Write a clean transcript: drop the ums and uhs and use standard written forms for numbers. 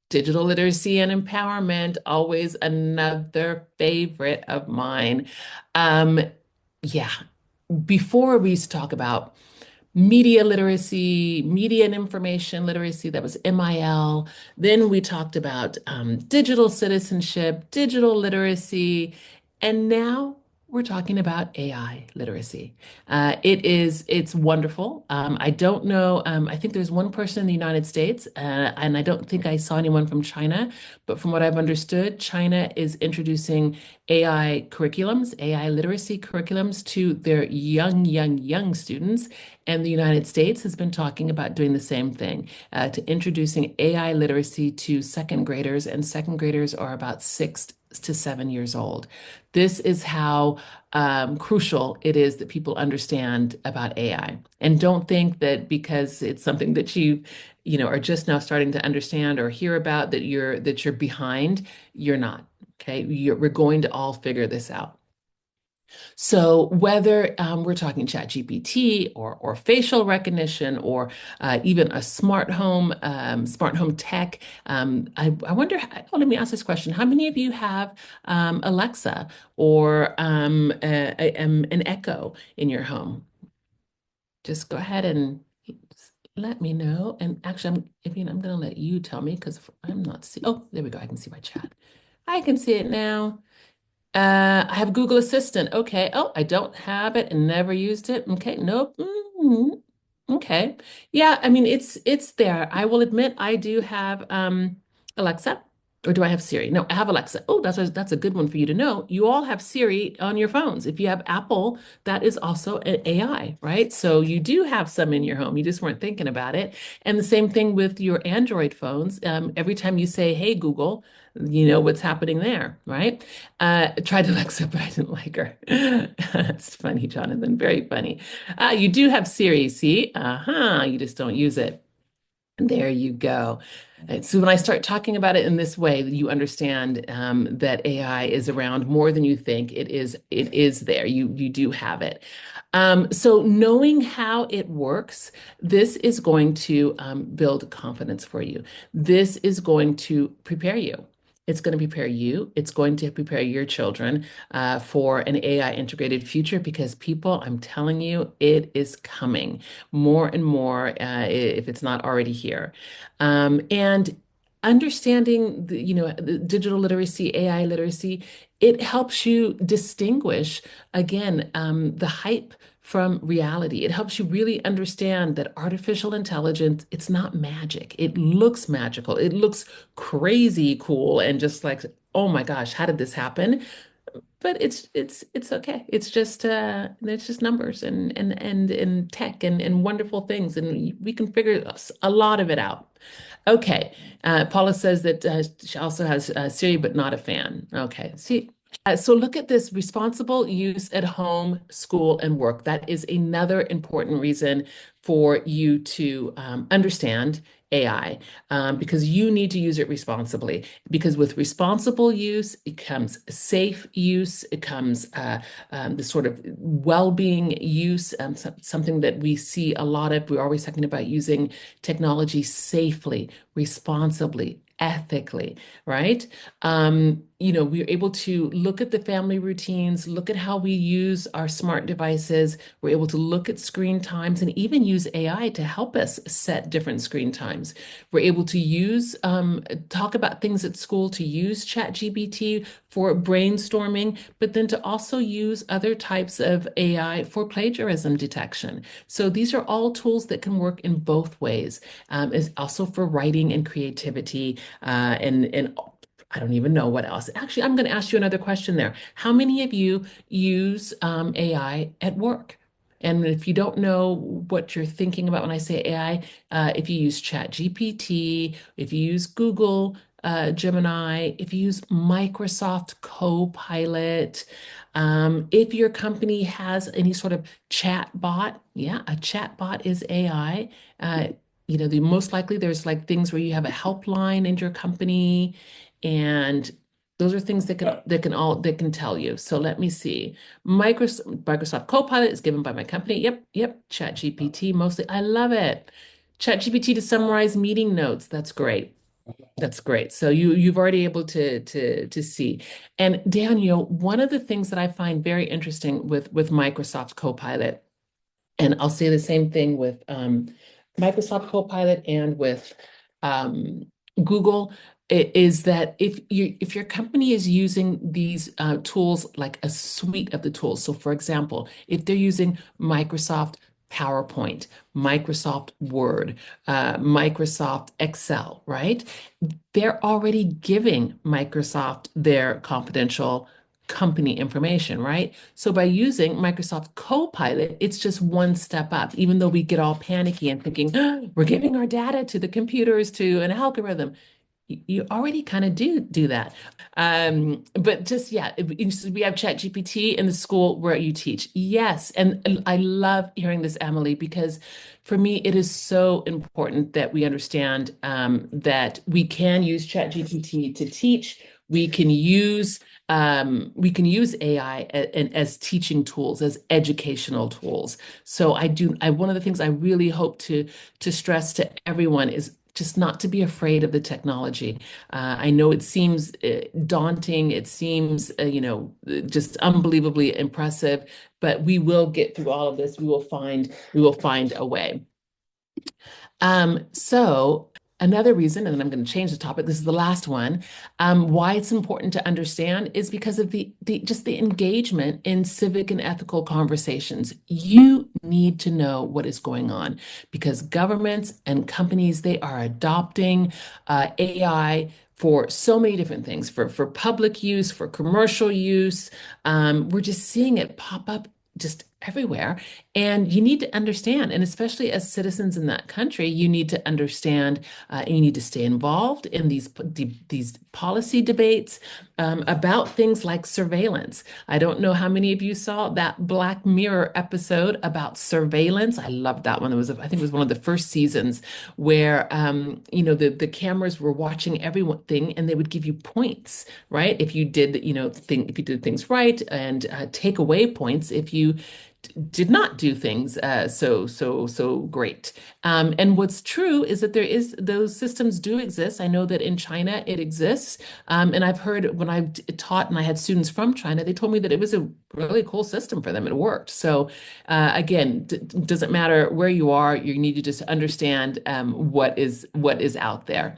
Digital literacy and empowerment, always another favorite of mine. Um, yeah, before we used to talk about media literacy, media and information literacy, that was MIL. Then we talked about digital citizenship, digital literacy, and now we're talking about AI literacy. It's wonderful. I don't know, I think there's one person in the United States, and I don't think I saw anyone from China, but from what I've understood, China is introducing AI curriculums, AI literacy curriculums to their young students. And the United States has been talking about doing the same thing, to introducing AI literacy to second graders, and second graders are about 6 to 7 years old. This is how crucial it is that people understand about AI. And don't think that because it's something that you are just now starting to understand or hear about that you're behind. You're not. Okay, we're going to all figure this out. So whether we're talking ChatGPT or facial recognition or even a smart home tech, I wonder. Oh, let me ask this question: how many of you have Alexa or an Echo in your home? Just go ahead and let me know. And actually, I'm going to let you tell me because I'm not see. Oh, there we go. I can see my chat. I can see it now. I have Google Assistant. Okay. Oh, I don't have it and never used it. Okay. Nope. Okay. Yeah, I mean it's there. I will admit I do have Alexa. Or do I have Siri? No, I have Alexa. Oh, that's a good one for you to know. You all have Siri on your phones. If you have Apple, that is also an AI, right? So you do have some in your home. You just weren't thinking about it. And the same thing with your Android phones. Every time you say, "Hey Google," you know what's happening there, right? I tried Alexa, but I didn't like her. It's funny, Jonathan. Very funny. You do have Siri, see? Uh-huh. You just don't use it. There you go. And so when I start talking about it in this way, you understand that AI is around more than you think. It is there. You do have it. So knowing how it works, this is going to build confidence for you. This is going to prepare you. It's going to prepare you. It's going to prepare your children for an AI integrated future because people, I'm telling you, it is coming more and more if it's not already here. And understanding the digital literacy, AI literacy, it helps you distinguish again the hype from reality. It helps you really understand that artificial intelligence, it's not magic. It looks magical. It looks crazy cool and just like, oh my gosh, how did this happen? But it's okay. It's just numbers and tech and wonderful things, and we can figure a lot of it out. Okay, Paula says that she also has Siri, but not a fan. Okay, see, so look at this responsible use at home, school, and work. That is another important reason for you to understand AI because you need to use it responsibly. Because with responsible use, it comes safe use, it comes the sort of well-being use, something that we see a lot of. We're always talking about using technology safely, responsibly, ethically, right? We're able to look at the family routines, look at how we use our smart devices. We're able to look at screen times and even use AI to help us set different screen times. We're able to talk about things at school, to use ChatGPT for brainstorming, but then to also use other types of AI for plagiarism detection. So these are all tools that can work in both ways. Is also for writing and creativity, and I don't even know what else. Actually, I'm going to ask you another question there. How many of you use AI at work? And if you don't know what you're thinking about when I say AI, if you use ChatGPT, if you use Google Gemini, if you use Microsoft Copilot, if your company has any sort of chat bot, yeah, a chat bot is AI. The most likely there's like things where you have a helpline in your company, and those are things that can tell you. So let me see. Microsoft Copilot is given by my company. Yep. ChatGPT mostly. I love it. ChatGPT to summarize meeting notes. That's great. That's great. So you've already able to see. And Daniel, one of the things that I find very interesting with Microsoft Copilot, and I'll say the same thing with Microsoft Copilot and with um, Google, is that if your company is using these tools like a suite of the tools, so for example, if they're using Microsoft PowerPoint, Microsoft Word, Microsoft Excel, right? They're already giving Microsoft their confidential company information, right? So by using Microsoft Copilot, it's just one step up, even though we get all panicky and thinking, "Oh, we're giving our data to the computers, to an algorithm." You already kind of do that. But just yeah, we have ChatGPT in the school where you teach. Yes, and I love hearing this, Emily, because for me it is so important that we understand that we can use ChatGPT to teach. We can use AI as teaching tools, as educational tools. So one of the things I really hope to stress to everyone is just not to be afraid of the technology. I know it seems daunting, it seems, just unbelievably impressive, but we will get through all of this. We will find a way. So another reason, and then I'm going to change the topic, this is the last one, why it's important to understand is because of the just the engagement in civic and ethical conversations. You need to know what is going on because governments and companies, they are adopting AI for so many different things, for public use, for commercial use. We're just seeing it pop up just everywhere. And you need to understand, and especially as citizens in that country, you need to understand, and you need to stay involved in these policy debates about things like surveillance. I don't know how many of you saw that Black Mirror episode about surveillance. I loved that one. I think it was one of the first seasons where, the cameras were watching everything and they would give you points, right? If you did, if you did things right, and take away points if you did not do things so great. And what's true is that those systems do exist. I know that in China it exists, and I've heard when I've taught and I had students from China, they told me that it was a really cool system for them. It worked. So again, doesn't matter where you are, you need to just understand what is out there.